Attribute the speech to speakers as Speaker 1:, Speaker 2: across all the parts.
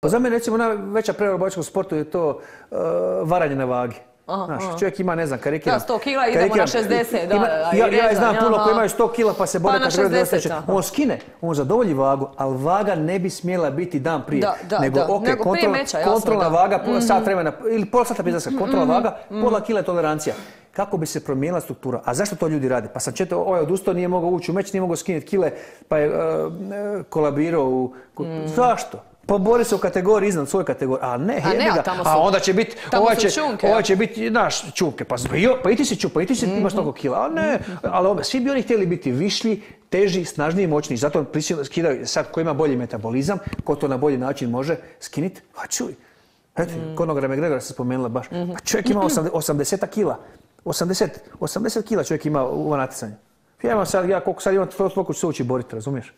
Speaker 1: Pa za mene recimo najveća prevara u borilačkom sportu je to varanje na vagi. Znaš, čovjek ima, ne znam, karikiram.
Speaker 2: Da, 100 kila idemo na 60, da.
Speaker 1: Ja znam puno koji imaju 100 kila pa se bore
Speaker 2: na 60.
Speaker 1: On skine, on zadovolji vagu, ali vaga ne bi smjela biti dan prije. Nego
Speaker 2: prije meča, jasno.
Speaker 1: Kontrolna vaga, sat vremena, ili pola sata prije izlaska, kontrolna vaga, pola kila je tolerancija. Kako bi se promijenila struktura? A zašto to ljudi rade? Pa sam četao, ovaj odustao, nije mogao ući u meč, nije mogao skinuti kile, pa je kolabirao u... Zašto? Pa bori se u kategoriji iznad svoje kategorije. A ne, a onda će biti, ovaj će biti, znaš, čunke. Pa i ti si čuk, pa i ti imaš toliko kila. A ne, ali svi bi oni htjeli biti višlji, teži, snažniji, moćniji. Zato skidaju sad ko ima bolji metabolizam, ko to na bolji način može skiniti. A čuj, Conora McGregora se spomenula baš. Pa čovjek ima 80 kila. 80 kila čovjek ima u natjecanju. Koliko sad imam, toliko ću se ući boriti, razumiješ?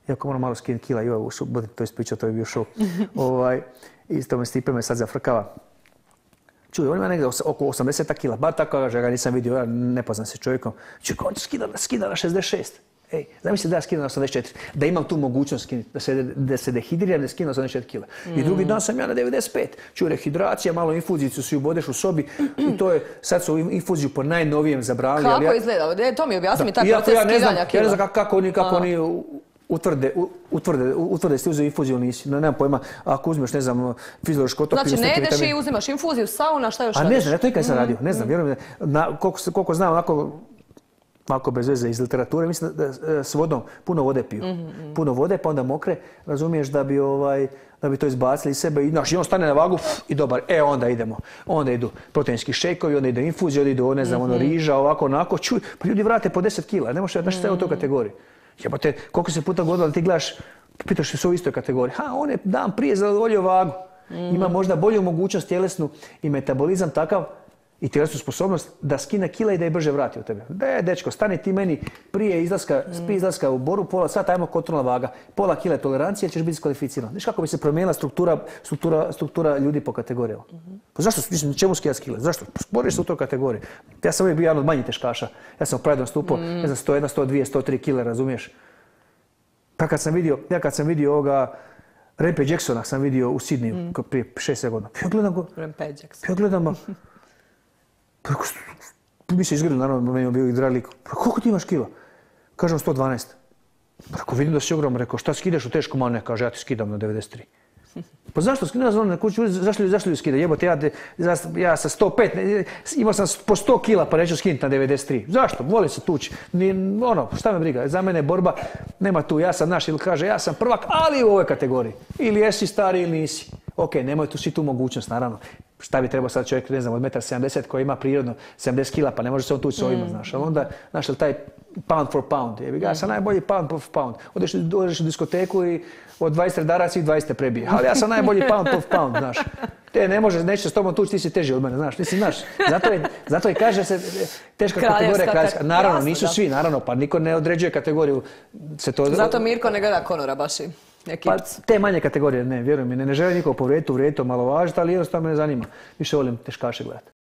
Speaker 1: Iako moram malo skinuti kila, budem to ispričao, to je bio šok. Isto me Stipe me sad zafrkava. Čuj, on ima negdje oko 80 kila, bar tako kaže, ja ga nisam vidio, ja ne poznam se čovjekom. Čuj, on skida na 66. Ej, zamisli da ja skinem na 84, da imam tu mogućnost skinuti, da se dehidriram, da skinem na 84 kila. I drugi dan sam ja na 95. Čuj, rehidracija, malo infuzijicu si ubodeš u sobi i to je, sad su infuziju po najnovijem zabranili.
Speaker 2: Kako izgleda? To mi objasni mi taj proces skidanja kila.
Speaker 1: Ja ne znam kako oni utvrde ste uzeo infuziju ili nisi. Nemam pojma, ako uzmeš, ne znam, fiziološko otopinu...
Speaker 2: Znači, ne ideš i uzimaš infuziju, sauna, šta još radiš?
Speaker 1: A ne znam, ja to ikad sam radio, ne znam, vjerujem, koliko znam, onako bez veze iz literature, mislim da s vodom, puno vode piju. Puno vode, pa onda mokre, razumiješ, da bi to izbacili iz sebe i on stane na vagu i dobar, onda idemo. Onda idu proteinski šejkovi, onda ide infuzija, onda idu, ne znam, riža, ovako, onako, čuj, pa ljudi vrate po 10 kila, ne možeš šta je u toj kategoriji. Jebate, koliko se puta godilo da ti gledaš, pitaš se su u istoj kategoriji. On je dan prije zadovoljio vagu. Ima možda bolju mogućnost tjelesnu i metabolizam takav i tjelesnu sposobnost da skine kila i da je brže vrati od tebe. Dečko, stani ti meni prije izlaska u boru, pola sata, ajmo kontrolna vaga. Pola kila je tolerancija jer ćeš biti diskvalificiran. Znaš kako bi se promijenila struktura ljudi po kategorijama? Pa zašto, mislim, čemu skidati kile? Zašto? Boriš se u toj kategoriji. Ja sam uvijek bio jedan od manjih teškaša. Ja sam u Pride stupao, ne znam, 101, 102, 103 kile, razumiješ? Pa kad sam vidio ovoga Rampage Jacksona, sam vidio u Sidneju prije 6 godina. Ja gledam mi se izgleda, naravno, meni je bio i drag lik. Koliko ti imaš kila? Kažem 112. Ako vidim da si ogroman, rekao, šta skidaš u teškom, a ne, kaže, ja ti skidam na 93. Pa zašto skidam na kuću, zašto ljudi skida? Jebote, ja sa 105, imao sam po 100 kila pa neću skinuti na 93. Zašto? Voli se tući. Šta me briga, za mene je borba, nema tu, ja sam naš, ili kaže, ja sam prvak, ali u ovoj kategoriji. Ili jesi stari ili nisi. Ok, nemoj tu si tu mogućnost, naravno. Šta bi trebao sad čovjek, ne znam, od 1,70 m koji ima prirodno 70 kila, pa ne može se on tući s ovima, znaš. Ali onda, znaš, taj pound for pound, ja sam najbolji pound for pound. Odeš u diskoteku i od 20 redara svih 20 te prebije. Ali ja sam najbolji pound for pound, znaš. Te ne može, neće s tobom tući, ti si teži od mene, znaš. Zato i kaže se teška kategorija kraljevska. Naravno, nisu svi, naravno, pa niko ne određuje kategoriju.
Speaker 2: Zato Mirko ne gleda Conora baš i
Speaker 1: Pa te manje kategorije, ne, vjerujem mi, ne želim nikoga povrijediti, uvrijediti, omalovažiti, ali jednostavno me ne zanima. Više volim teškaše gledati.